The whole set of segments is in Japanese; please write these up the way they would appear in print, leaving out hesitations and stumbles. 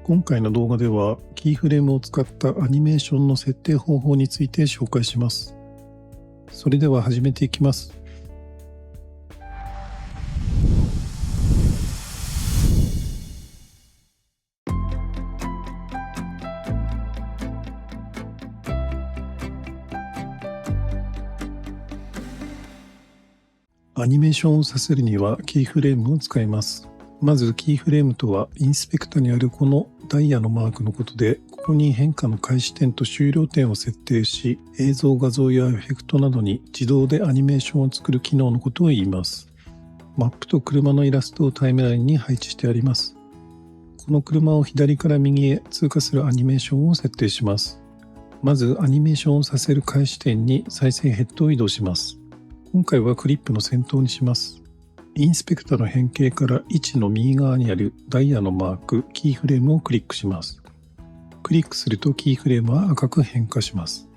今回の動画ではキーフレームを使ったアニメーションの設定方法について紹介します。それでは始めていきます。アニメーションをさせるにはキーフレームを使います。まずキーフレームとはインスペクタにあるこのダイヤのマークのことで、ここに変化の開始点と終了点を設定し、映像、画像やエフェクトなどに自動でアニメーションを作る機能のことを言います。マップと車のイラストをタイムラインに配置してあります。この車を左から右へ通過するアニメーションを設定します。まずアニメーションをさせる開始点に再生ヘッドを移動します。今回はクリップの先頭にします。インスペクタの変形から位置の右側にあるダイヤのマーク、キーフレームをクリックします。クリックするとキーフレームは赤く変化します。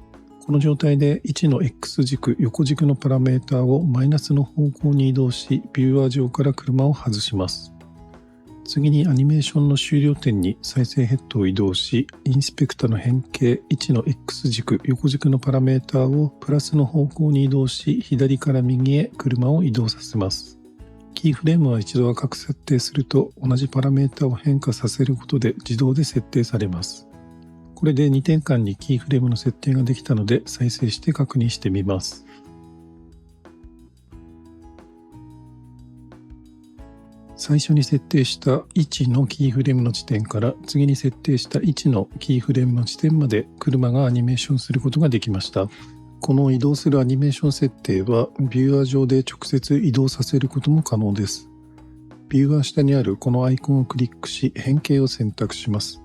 この状態で位置の X 軸、横軸のパラメータをマイナスの方向に移動し、ビューアー上から車を外します。次にアニメーションの終了点に再生ヘッドを移動し、インスペクタの変形、位置の X 軸、横軸のパラメータをプラスの方向に移動し、左から右へ車を移動させます。キーフレームは一度赤く設定すると同じパラメータを変化させることで自動で設定されます。これで2点間にキーフレームの設定ができたので再生して確認してみます。最初に設定した位置のキーフレームの地点から次に設定した位置のキーフレームの地点まで車がアニメーションすることができました。この移動するアニメーション設定はビューアー上で直接移動させることも可能です。ビューアー下にあるこのアイコンをクリックし変形を選択します。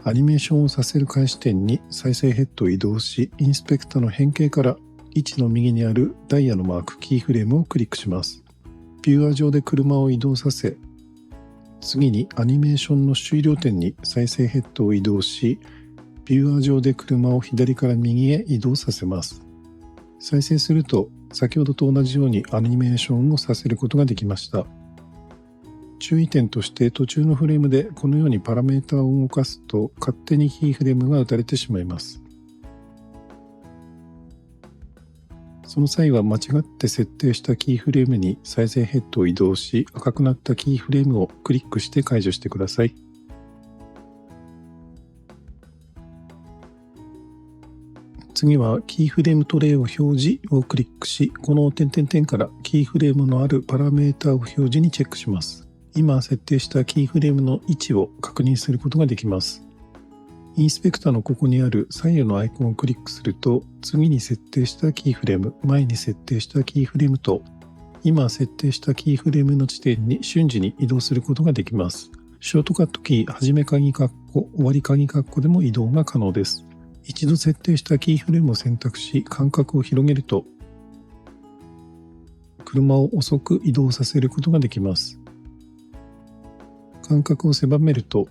アニメーションをさせる開始点に再生ヘッドを移動し、インスペクタの変形から位置の右にあるダイヤのマークキーフレームをクリックします。ビューアー上で車を移動させ、次にアニメーションの終了点に再生ヘッドを移動し、ビューアー上で車を左から右へ移動させます。再生すると先ほどと同じようにアニメーションをさせることができました。注意点として途中のフレームでこのようにパラメータを動かすと勝手にキーフレームが打たれてしまいます。その際は間違って設定したキーフレームに再生ヘッドを移動し、赤くなったキーフレームをクリックして解除してください。次はキーフレームトレイを表示をクリックし、この点々点からキーフレームのあるパラメータを表示にチェックします。今設定したキーフレームの位置を確認することができます。インスペクタのここにある左右のアイコンをクリックすると、次に設定したキーフレーム、前に設定したキーフレームと、今設定したキーフレームの地点に瞬時に移動することができます。ショートカットキー、はじめ鍵括弧、終わり鍵括弧でも移動が可能です。一度設定したキーフレームを選択し、間隔を広げると、車を遅く移動させることができます。間隔を狭めると、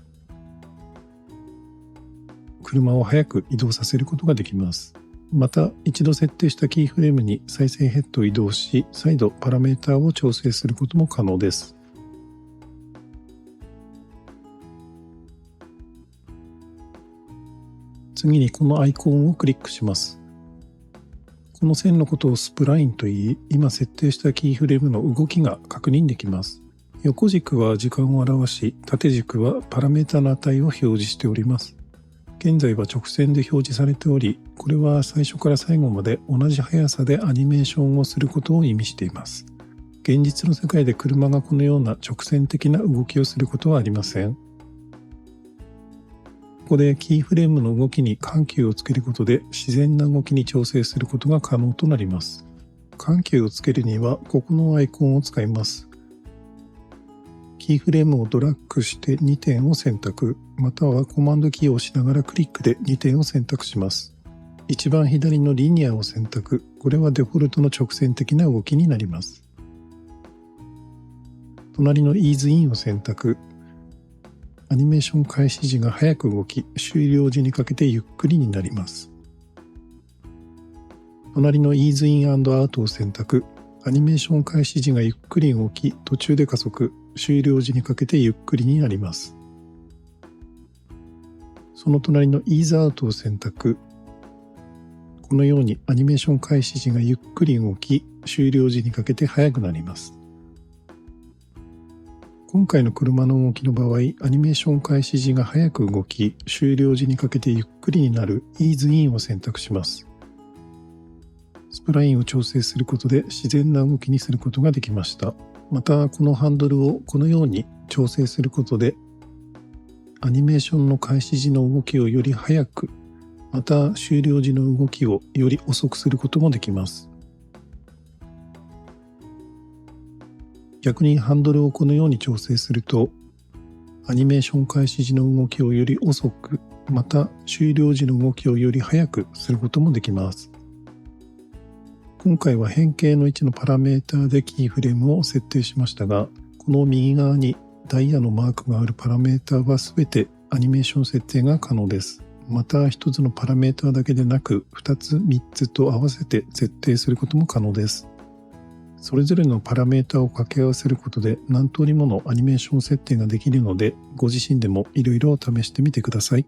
車を早く移動させることができます。また、一度設定したキーフレームに再生ヘッドを移動し、再度パラメータを調整することも可能です。次にこのアイコンをクリックします。この線のことをスプラインといい、今設定したキーフレームの動きが確認できます。横軸は時間を表し、縦軸はパラメータの値を表示しております。現在は直線で表示されており、これは最初から最後まで同じ速さでアニメーションをすることを意味しています。現実の世界で車がこのような直線的な動きをすることはありません。ここでキーフレームの動きに緩急をつけることで自然な動きに調整することが可能となります。緩急をつけるにはここのアイコンを使います。キーフレームをドラッグして2点を選択、またはコマンドキーを押しながらクリックで2点を選択します。一番左のリニアを選択、これはデフォルトの直線的な動きになります。隣のイーズインを選択、アニメーション開始時が早く動き、終了時にかけてゆっくりになります。隣のイーズイン&アウトを選択、アニメーション開始時がゆっくり動き、途中で加速、終了時にかけてゆっくりになります。その隣の Ease Out を選択。このようにアニメーション開始時がゆっくり動き、終了時にかけて速くなります。今回の車の動きの場合、アニメーション開始時が速く動き、終了時にかけてゆっくりになる Ease In を選択します。スプラインを調整することで自然な動きにすることができました。また、このハンドルをこのように調整することで、アニメーションの開始時の動きをより速く、また終了時の動きをより遅くすることもできます。逆にハンドルをこのように調整すると、アニメーション開始時の動きをより遅く、また終了時の動きをより速くすることもできます。今回は変形の位置のパラメータでキーフレームを設定しましたが、この右側にダイヤのマークがあるパラメータはすべてアニメーション設定が可能です。また1つのパラメータだけでなく、2つ3つと合わせて設定することも可能です。それぞれのパラメータを掛け合わせることで何通りものアニメーション設定ができるので、ご自身でもいろいろ試してみてください。